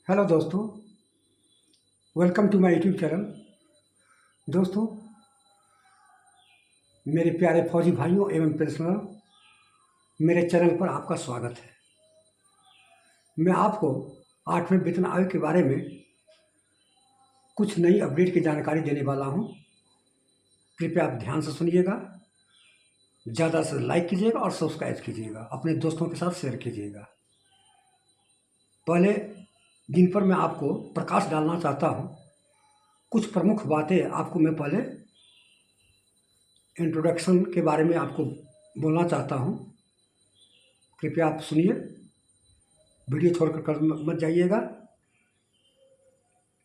Hello दोस्तों, welcome to my YouTube channel. दोस्तों, मेरे प्यारे फौजी भाइयों एवं पेंशनर, मेरे चैनल पर आपका स्वागत है। मैं आपको 8वें वेतन आयोग के बारे में कुछ नई अपडेट की जानकारी देने वाला हूं। कृपया आप ध्यान से सुनिएगा, ज़्यादा से लाइक कीजिएगा और सब्सक्राइब कीजिएगा, अपने दोस्तों के साथ शेयर कीजिएगा। पहले जिन पर मैं आपको प्रकाश डालना चाहता हूं, कुछ प्रमुख बातें आपको मैं पहले इंट्रोडक्शन के बारे में आपको बोलना चाहता हूं। कृपया आप सुनिए, वीडियो छोड़कर मत जाइएगा।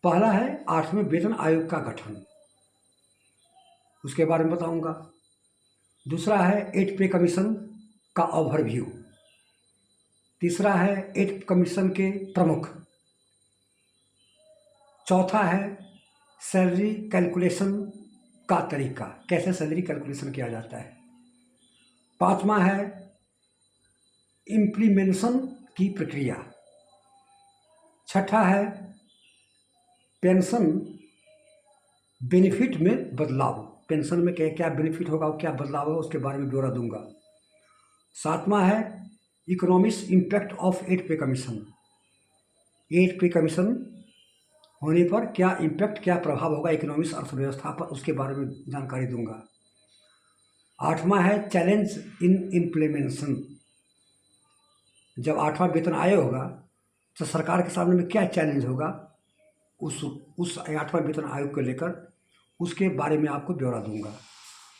पहला है 8वें वेतन आयोग का गठन, उसके बारे में बताऊंगा। दूसरा है 8 पे कमीशन का ओवरव्यू। तीसरा है 8 कमीशन के प्रमुख। चौथा है सैलरी कैलकुलेशन का तरीका, कैसे सैलरी कैलकुलेशन किया जाता है। पांचवा है इम्प्लीमेंटेशन की प्रक्रिया। छठा है पेंशन बेनिफिट में बदलाव, पेंशन में क्या क्या बेनिफिट होगा और क्या बदलाव होगा उसके बारे में ब्यौरा दूंगा। सातवां है इकोनॉमिक्स इम्पैक्ट ऑफ 8 पे कमीशन, 8 पे कमीशन होने पर क्या इम्पैक्ट, क्या प्रभाव होगा इकोनॉमिक्स अर्थव्यवस्था पर, उसके बारे में जानकारी दूंगा। आठवां है चैलेंज इन इम्प्लीमेंटेशन। जब 8वां वेतन आयोग होगा तो सरकार के सामने में क्या चैलेंज होगा उस 8वां वेतन आयोग को लेकर, उसके बारे में आपको ब्यौरा दूंगा।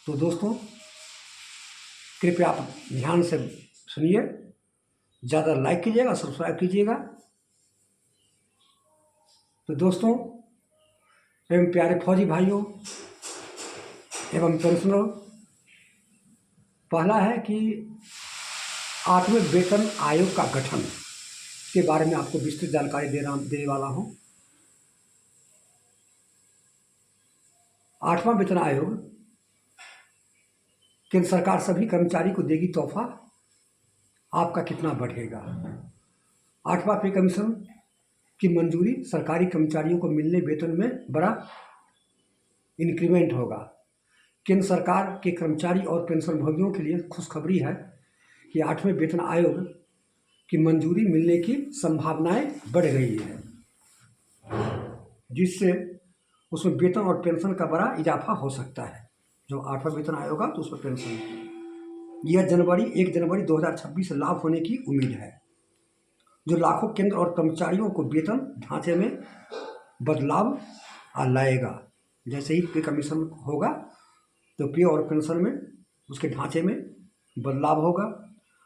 तो दोस्तों, कृपया आप ध्यान से सुनिए, ज़्यादा लाइक कीजिएगा, सब्सक्राइब कीजिएगा। तो दोस्तों एवं प्यारे फौजी भाइयों एवं पेंशनरों, पहला है कि 8वें वेतन आयोग का गठन के बारे में आपको विस्तृत जानकारी देने वाला हूं। 8वां वेतन आयोग केंद्र सरकार सभी कर्मचारी को देगी तोहफा, आपका कितना बढ़ेगा। 8वां पे कमीशन की मंजूरी, सरकारी कर्मचारियों को मिलने वेतन में बड़ा इंक्रीमेंट होगा। केंद्र सरकार के कर्मचारी और पेंशनभोगियों के लिए खुशखबरी है कि 8वें वेतन आयोग की मंजूरी मिलने की संभावनाएं बढ़ गई है, जिससे उसमें वेतन और पेंशन का बड़ा इजाफा हो सकता है। जो 8वां वेतन आयोग होगा तो उसमें पेंशन यह 1 जनवरी 2026 से लागू होने की उम्मीद है, जो लाखों केंद्र और कर्मचारियों को वेतन ढांचे में बदलाव लाएगा। जैसे ही पे कमीशन होगा तो पे और पेंशन में, उसके ढांचे में बदलाव होगा।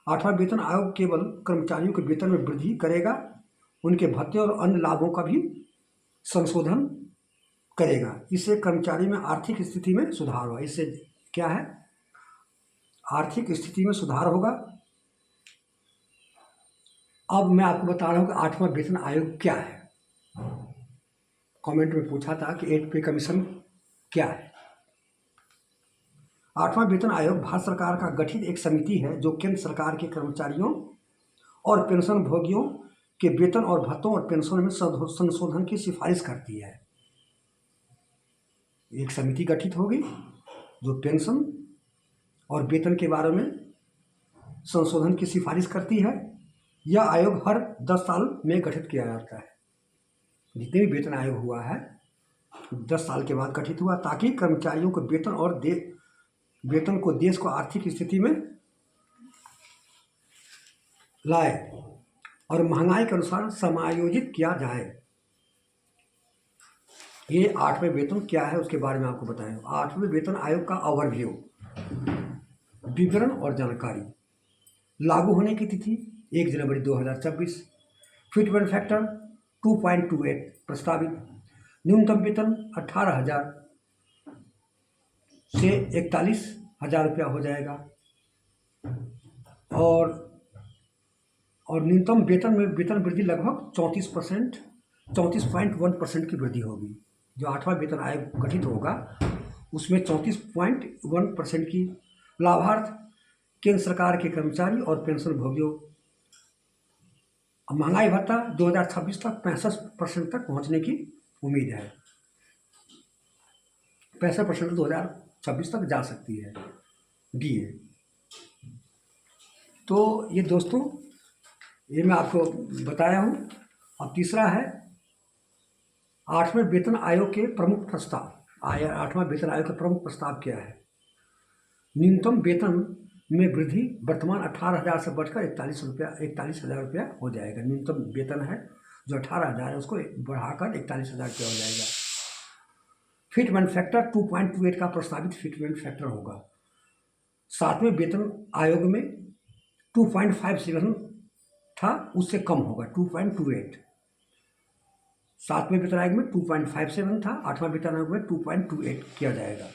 8वां वेतन आयोग केवल कर्मचारियों के वेतन में वृद्धि करेगा, उनके भत्ते और अन्य लाभों का भी संशोधन करेगा। इससे कर्मचारी में आर्थिक स्थिति में सुधार होगा। इससे क्या है, आर्थिक स्थिति में सुधार होगा। अब मैं आपको बता रहा हूं कि 8वां वेतन आयोग क्या है। कमेंट में पूछा था कि 8 पे कमीशन क्या है। 8वां वेतन आयोग भारत सरकार का गठित एक समिति है जो केंद्र सरकार के कर्मचारियों और पेंशन भोगियों के वेतन और भत्तों और पेंशन में संशोधन की सिफारिश करती है। एक समिति गठित होगी जो पेंशन और वेतन के बारे में संशोधन की सिफारिश करती है। यह आयोग हर 10 साल में गठित किया जाता है। जितने भी वेतन आयोग हुआ है 10 साल के बाद गठित हुआ, ताकि कर्मचारियों को वेतन और वेतन को देश को आर्थिक स्थिति में लाए और महंगाई के अनुसार समायोजित किया जाए। ये 8वें वेतन क्या है उसके बारे में आपको बताएं। 8वें वेतन आयोग का ओवरव्यू, विवरण और जानकारी। लागू होने की तिथि 1 जनवरी 2026। फिटमेंट फैक्टर 2.28 प्रस्तावित। न्यूनतम वेतन 18,000 से 41,000 रुपया हो जाएगा और न्यूनतम वेतन में वेतन वृद्धि लगभग 34.1% की वृद्धि होगी। जो 8वां वेतन आयोग गठित होगा उसमें 34.1% की लाभार्थ केंद्र सरकार के कर्मचारी और पेंशन भोगियों अब महंगाई भत्ता 2026 तक 65% तक पहुंचने की उम्मीद है। 65% 2026 तक जा सकती है DA। तो ये दोस्तों, ये मैं आपको बताया हूँ। अब तीसरा है 8वें वेतन आयोग के प्रमुख प्रस्ताव। 8वां वेतन आयोग का प्रमुख प्रस्ताव क्या है? न्यूनतम वेतन में वृद्धि वर्तमान 18,000 से बढ़कर 41,000 रुपया हो जाएगा। न्यूनतम वेतन है जो 18,000 है, उसको बढ़ाकर 41,000 रुपया हो जाएगा। फिटमेंट फैक्टर 2.28 का प्रस्तावित फिटमेंट फैक्टर होगा। 7वें वेतन आयोग में 2.57 था, उससे कम होगा 2.28। 7वें वेतन आयोग में 2.57 था, 8वां वेतन आयोग में 2.28 किया जाएगा।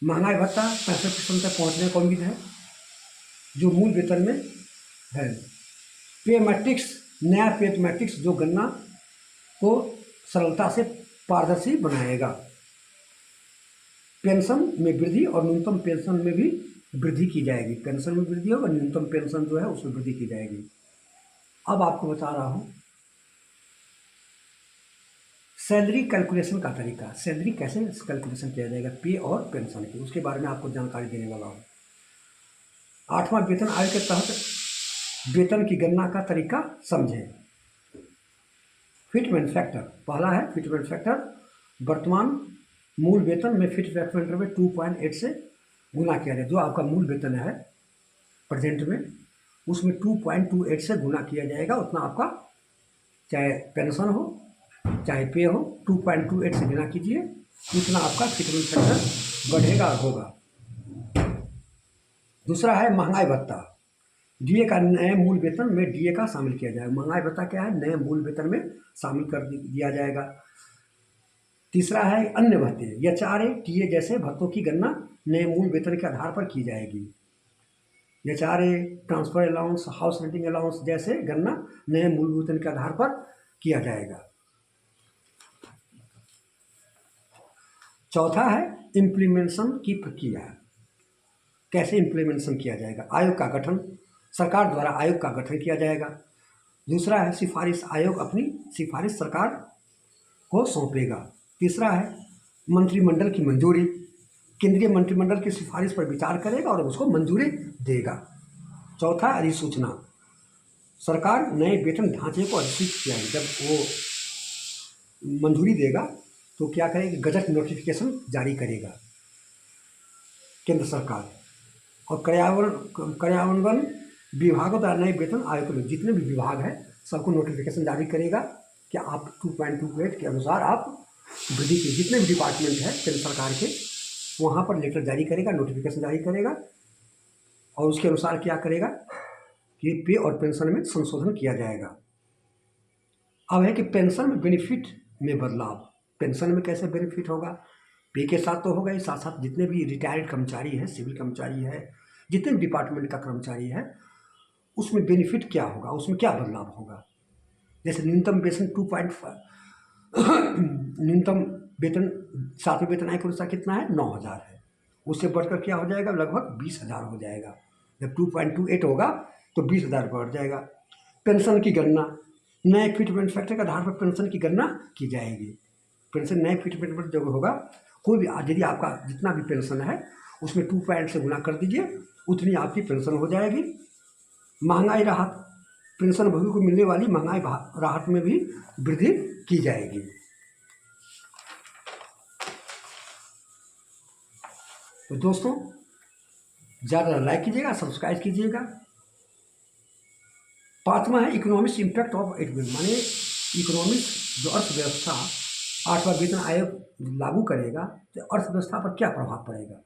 महंगाई भत्ता 65% तक पहुंचने का उम्मीद है जो मूल वेतन में है। पे मैट्रिक्स, नया पे मैट्रिक्स जो गणना को सरलता से पारदर्शी बनाएगा। पेंशन में वृद्धि और न्यूनतम पेंशन में भी वृद्धि की जाएगी। पेंशन में वृद्धि होगा, न्यूनतम पेंशन जो है उसमें वृद्धि की जाएगी। अब आपको बता रहा हूँ सैलरी कैलकुलेशन का तरीका। सैलरी कैसे कैलकुलेशन किया जाएगा पे और पेंशन की, उसके बारे में आपको जानकारी देने वाला हूँ। 8वां वेतन आयोग के तहत वेतन की गणना का तरीका समझें। फिटमेंट फैक्टर पहला है फिटमेंट फैक्टर, वर्तमान मूल वेतन में फिटमेंट फैक्टर में 2.8 से गुना किया जाए। जो आपका मूल वेतन है प्रेजेंट में, उसमें 2.28 से गुना किया जाएगा। उतना आपका चाहे पेंशन हो चाहे पे हो, 2.28 से गुना कीजिए, उतना आपका फिटमेंट फैक्टर बढ़ेगा होगा। दूसरा है महंगाई भत्ता। DA का नए मूल वेतन में DA का शामिल किया जाएगा। महंगाई भत्ता क्या है? नए मूल वेतन में शामिल कर दिया जाएगा। तीसरा है अन्य भत्ते। HRA TA जैसे भत्तों की गणना नए मूल वेतन के आधार पर की जाएगी। HRA, transfer allowance, house renting allowance जैसे गणना नए मूल वेतन के आधार पर किया जाएगा। चौथा है इम्प्लीमेंटेशन की प्रक्रिया। कैसे इम्प्लीमेंटेशन किया जाएगा? आयोग का गठन, सरकार द्वारा आयोग का गठन किया जाएगा। दूसरा है सिफारिश, आयोग अपनी सिफारिश सरकार को सौंपेगा। तीसरा है मंत्रिमंडल की मंजूरी, केंद्रीय मंत्रिमंडल की सिफारिश पर विचार करेगा और उसको मंजूरी देगा। चौथा अधिसूचना, सरकार नए वेतन ढांचे को अधिसूचित किया है। जब वो मंजूरी देगा तो क्या करेगी? गजट नोटिफिकेशन जारी करेगा केंद्र सरकार। और कार्यान्वयन विभागों द्वारा नए वेतन आयोग के जितने भी विभाग हैं सबको नोटिफिकेशन जारी करेगा कि आप 2.28 के अनुसार आप वृद्धि की। जितने भी डिपार्टमेंट हैं केंद्र सरकार के, वहाँ पर लेटर जारी करेगा, नोटिफिकेशन जारी करेगा और उसके अनुसार क्या करेगा कि पे और पेंशन में संशोधन किया जाएगा। अब है कि पेंशन में बेनिफिट में बदलाव। पेंशन में कैसे बेनिफिट होगा? पे के साथ तो होगा ही, साथ साथ जितने भी रिटायर्ड कर्मचारी है, सिविल कर्मचारी है, जितने भी डिपार्टमेंट का कर्मचारी है, उसमें बेनिफिट क्या होगा, उसमें क्या बदलाव होगा? जैसे न्यूनतम वेतन 2.5 न्यूनतम वेतन 7वें वेतन आयोग के अनुसार कितना है? 9,000 है। उससे बढ़कर क्या हो जाएगा? लगभग 20,000 हो जाएगा। जब 2.28 होगा तो 20,000 बढ़ जाएगा। पेंशन की गणना नए फिटमेंट फैक्टर के आधार पर पेंशन की गणना की जाएगी। पेंशन नए फिटमेंट जब होगा, कोई भी यदि आपका जितना भी पेंशन है उसमें 2 से गुना कर दीजिए, उतनी आपकी पेंशन हो जाएगी। महंगाई राहत, पेंशन भोगी को मिलने वाली महंगाई राहत में भी वृद्धि की जाएगी। तो दोस्तों, ज़्यादा लाइक कीजिएगा, सब्सक्राइब कीजिएगा। पांचवा है इकोनॉमिक्स इम्पैक्ट ऑफ एडमिन, माने इकोनॉमिक्स जो अर्थव्यवस्था 8वां वेतन आयोग लागू करेगा तो अर्थव्यवस्था पर क्या प्रभाव पड़ेगा,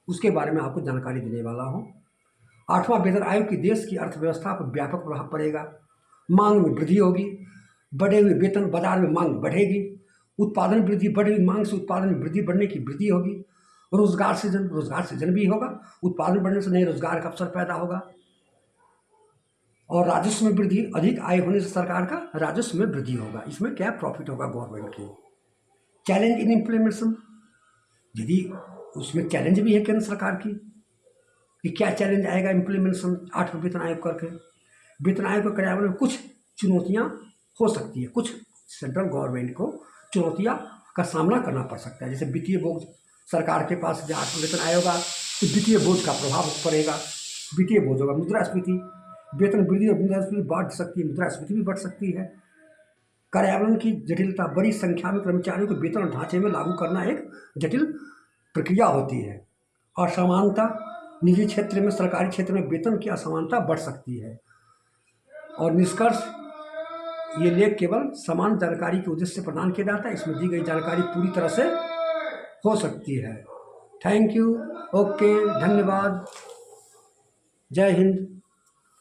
उसके बारे में आपको जानकारी देने वाला हूँ। 8वां वेतन आयोग की देश की अर्थव्यवस्था पर व्यापक प्रभाव पड़ेगा। मांग में वृद्धि होगी, बढ़े हुए वेतन बाजार में मांग बढ़ेगी। उत्पादन वृद्धि, बढ़ी हुई मांग से उत्पादन में वृद्धि बढ़ने की वृद्धि होगी। रोजगार सृजन भी होगा। उत्पादन बढ़ने से नए रोजगार का अवसर पैदा होगा। और राजस्व में वृद्धि, अधिक आय होने से सरकार का राजस्व में वृद्धि होगा। इसमें क्या प्रॉफिट होगा गवर्नमेंट के। चैलेंज इन इम्प्लीमेंटेशन, यदि उसमें चैलेंज भी है केंद्र सरकार की कि क्या चैलेंज आएगा इम्प्लीमेंटेशन 8वां वेतन आयोग करके। वेतन आयोग के कार्यान्वयन में कुछ चुनौतियाँ हो सकती है, कुछ सेंट्रल गवर्नमेंट को चुनौतियाँ का सामना करना पड़ सकता है। जैसे वित्तीय बोझ, सरकार के पास जब वेतन आएगा तो वित्तीय बोझ का प्रभाव पड़ेगा, वित्तीय बोझ होगा। मुद्रास्फीति, वेतन वृद्धि और मुद्रास्फीति बढ़ सकती है, मुद्रास्फीति भी बढ़ सकती है। कार्यान्वयन की जटिलता, बड़ी संख्या में कर्मचारियों को वेतन और ढांचे में लागू करना एक जटिल प्रक्रिया होती है। असमानता, निजी क्षेत्र में सरकारी क्षेत्र में वेतन की असमानता बढ़ सकती है। और निष्कर्ष, ये लेख केवल समान जानकारी के उद्देश्य से प्रदान किया जाता है, इसमें दी गई जानकारी पूरी तरह से हो सकती है। थैंक यू, ओके, धन्यवाद, जय हिंद।